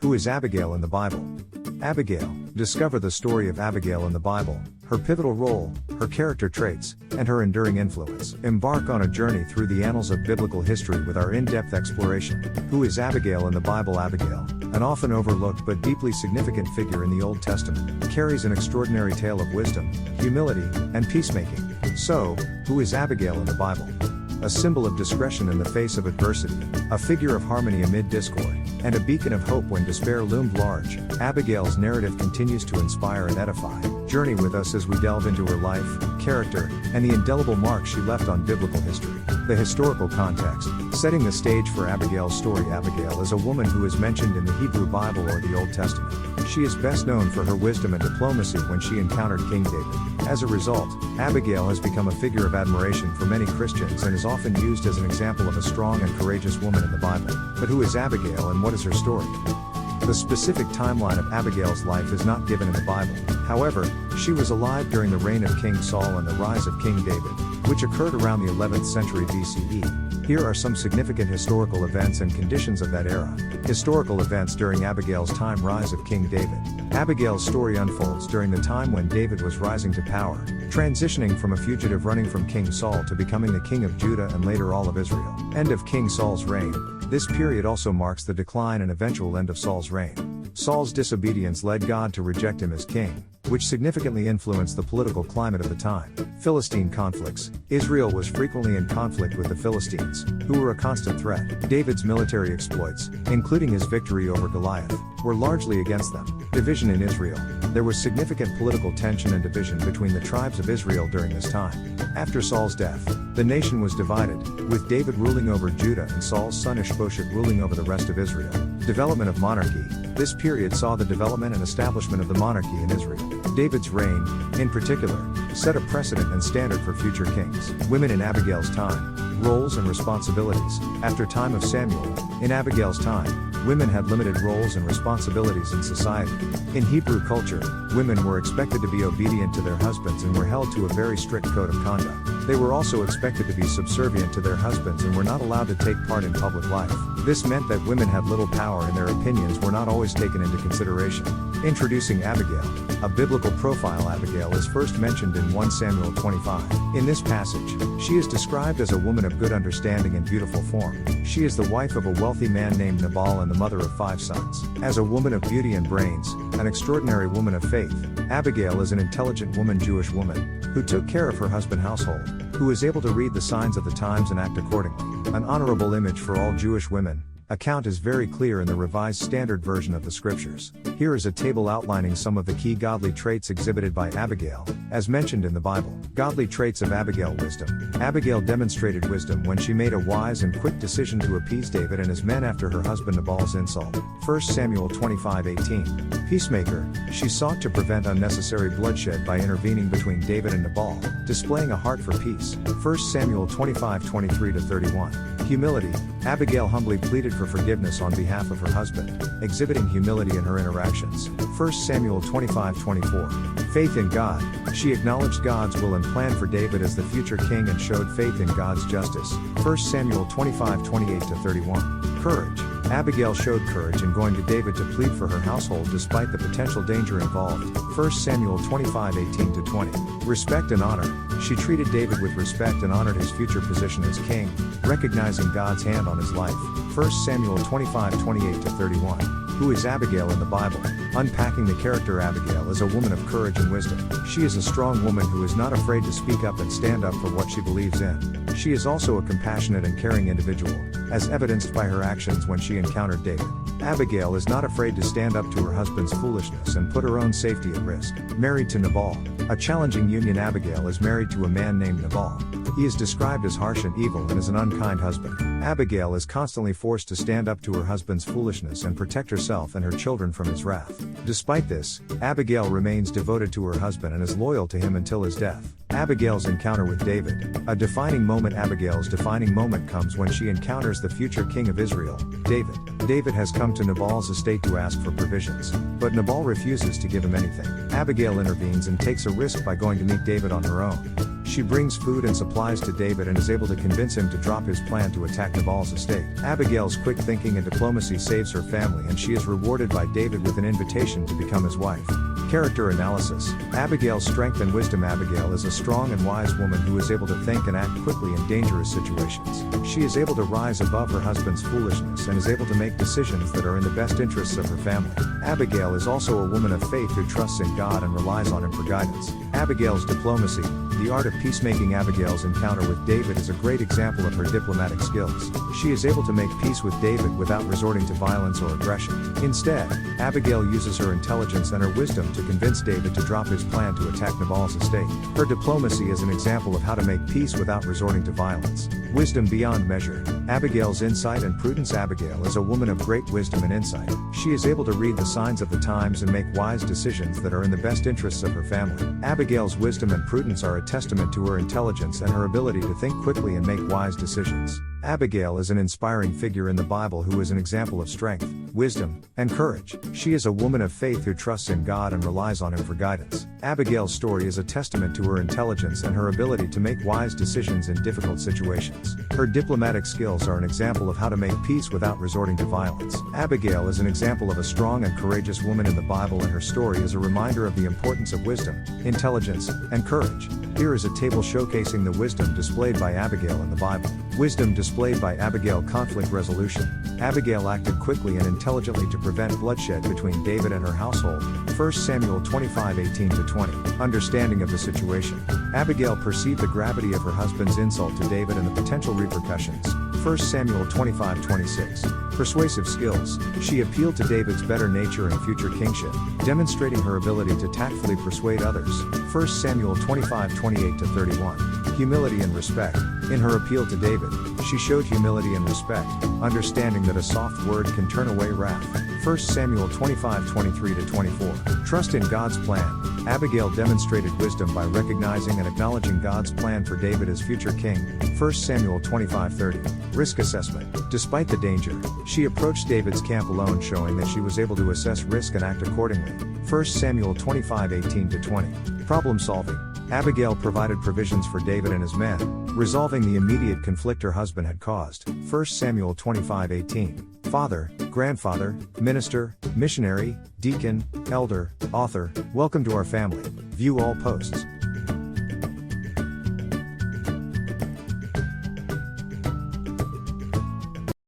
Who is Abigail in the Bible? Abigail. Discover the story of Abigail in the Bible, her pivotal role, her character traits, and her enduring influence. Embark on a journey through the annals of biblical history with our in-depth exploration. Who is Abigail in the Bible? Abigail, an often overlooked but deeply significant figure in the Old Testament, carries an extraordinary tale of wisdom, humility, and peacemaking. So, who is Abigail in the Bible? A symbol of discretion in the face of adversity, a figure of harmony amid discord, and a beacon of hope when despair loomed large, Abigail's narrative continues to inspire and edify. Journey with us as we delve into her life, character, and the indelible mark she left on biblical history. The historical context, setting the stage for Abigail's story. Abigail is a woman who is mentioned in the Hebrew Bible or the Old Testament. She is best known for her wisdom and diplomacy when she encountered King David. As a result, Abigail has become a figure of admiration for many Christians and is often used as an example of a strong and courageous woman in the Bible. But who is Abigail and what is her story? The specific timeline of Abigail's life is not given in the Bible. However, she was alive during the reign of King Saul and the rise of King David, which occurred around the 11th century BCE. Here are some significant historical events and conditions of that era. Historical events during Abigail's time. Rise of King David. Abigail's story unfolds during the time when David was rising to power, transitioning from a fugitive running from King Saul to becoming the king of Judah and later all of Israel. End of King Saul's reign. This period also marks the decline and eventual end of Saul's reign. Saul's disobedience led God to reject him as king, which significantly influenced the political climate of the time. Philistine conflicts. Israel was frequently in conflict with the Philistines, who were a constant threat. David's military exploits, including his victory over Goliath, were largely against them. Division in Israel. There was significant political tension and division between the tribes of Israel during this time. After Saul's death, the nation was divided, with David ruling over Judah and Saul's son Ishbosheth ruling over the rest of Israel. Development of monarchy. This period saw the development and establishment of the monarchy in Israel. David's reign, in particular, set a precedent and standard for future kings. Women in Abigail's time. Roles and responsibilities. After time of Samuel, in Abigail's time, women had limited roles and responsibilities in society. In Hebrew culture, women were expected to be obedient to their husbands and were held to a very strict code of conduct. They were also expected to be subservient to their husbands and were not allowed to take part in public life. This meant that women had little power and their opinions were not always taken into consideration. Introducing Abigail. A biblical profile. Abigail is first mentioned in 1 Samuel 25. In this passage, she is described as a woman of good understanding and beautiful form. She is the wife of a wealthy man named Nabal and the mother of 5 sons. As a woman of beauty and brains, an extraordinary woman of faith, Abigail is an intelligent woman, Jewish woman, who took care of her husband's household, who is able to read the signs of the times and act accordingly. An honorable image for all Jewish women. Account is very clear in the Revised Standard Version of the Scriptures. Here is a table outlining some of the key godly traits exhibited by Abigail, as mentioned in the Bible. Godly traits of Abigail. Wisdom. Abigail demonstrated wisdom when she made a wise and quick decision to appease David and his men after her husband Nabal's insult. 1 Samuel 25:18. Peacemaker. She sought to prevent unnecessary bloodshed by intervening between David and Nabal, displaying a heart for peace. 1 Samuel 25:23-31. Humility. Abigail humbly pleaded for forgiveness on behalf of her husband, exhibiting humility in her interactions. 1 Samuel 25:24. Faith in God. She acknowledged God's will and plan for David as the future king and showed faith in God's justice. 1 Samuel 25:28-31. Courage. Abigail showed courage in going to David to plead for her household despite the potential danger involved. 1 Samuel 25:18-20. Respect and honor. She treated David with respect and honored his future position as king, recognizing God's hand on his life. 1 Samuel 25:28-31. Who is Abigail in the Bible? Unpacking the character. Abigail is a woman of courage and wisdom. She is a strong woman who is not afraid to speak up and stand up for what she believes in. She is also a compassionate and caring individual, as evidenced by her actions when she encountered David. Abigail is not afraid to stand up to her husband's foolishness and put her own safety at risk. Married to Nabal. A challenging union. Abigail is married to a man named Nabal. He is described as harsh and evil and is an unkind husband. Abigail is constantly forced to stand up to her husband's foolishness and protect herself and her children from his wrath. Despite this, Abigail remains devoted to her husband and is loyal to him until his death. Abigail's encounter with David. A defining moment. Abigail's defining moment comes when she encounters the future king of Israel, David. David has come to Nabal's estate to ask for provisions, but Nabal refuses to give him anything. Abigail intervenes and takes a risk by going to meet David on her own. She brings food and supplies to David and is able to convince him to drop his plan to attack Nabal's estate. Abigail's quick thinking and diplomacy saves her family, and she is rewarded by David with an invitation to become his wife. Character analysis. Abigail's strength and wisdom. Abigail is a strong and wise woman who is able to think and act quickly in dangerous situations. She is able to rise above her husband's foolishness and is able to make decisions that are in the best interests of her family. Abigail is also a woman of faith who trusts in God and relies on him for guidance. Abigail's diplomacy. The art of peacemaking. Abigail's encounter with David is a great example of her diplomatic skills. She is able to make peace with David without resorting to violence or aggression. Instead, Abigail uses her intelligence and her wisdom to convince David to drop his plan to attack Nabal's estate. Her diplomacy is an example of how to make peace without resorting to violence. Wisdom beyond measure. Abigail's insight and prudence. Abigail is a woman of great wisdom and insight. She is able to read the signs of the times and make wise decisions that are in the best interests of her family. Abigail's wisdom and prudence are a testament to her intelligence and her ability to think quickly and make wise decisions. Abigail is an inspiring figure in the Bible who is an example of strength, wisdom, and courage. She is a woman of faith who trusts in God and relies on him for guidance. Abigail's story is a testament to her intelligence and her ability to make wise decisions in difficult situations. Her diplomatic skills are an example of how to make peace without resorting to violence. Abigail is an example of a strong and courageous woman in the Bible, and her story is a reminder of the importance of wisdom, intelligence, and courage. Here is a table showcasing the wisdom displayed by Abigail in the Bible. Wisdom displayed by Abigail. Conflict resolution. Abigail acted quickly and intelligently to prevent bloodshed between David and her household. 1 Samuel 25:18-20. Understanding of the situation. Abigail perceived the gravity of her husband's insult to David and the potential repercussions. 1 Samuel 25:26. Persuasive skills. She appealed to David's better nature and future kingship, demonstrating her ability to tactfully persuade others. 1 Samuel 25:28-31. Humility and respect. In her appeal to David, she showed humility and respect, understanding that a soft word can turn away wrath. 1 Samuel 25:23-24. Trust in God's plan. Abigail demonstrated wisdom by recognizing and acknowledging God's plan for David as future king. 1 Samuel 25:30. Risk assessment. Despite the danger, she approached David's camp alone, showing that she was able to assess risk and act accordingly. 1 Samuel 25:18-20. Problem solving. Abigail provided provisions for David and his men, resolving the immediate conflict her husband had caused. 1 Samuel 25:18. Father, grandfather, minister, missionary, deacon, elder, author, welcome to our family. View all posts.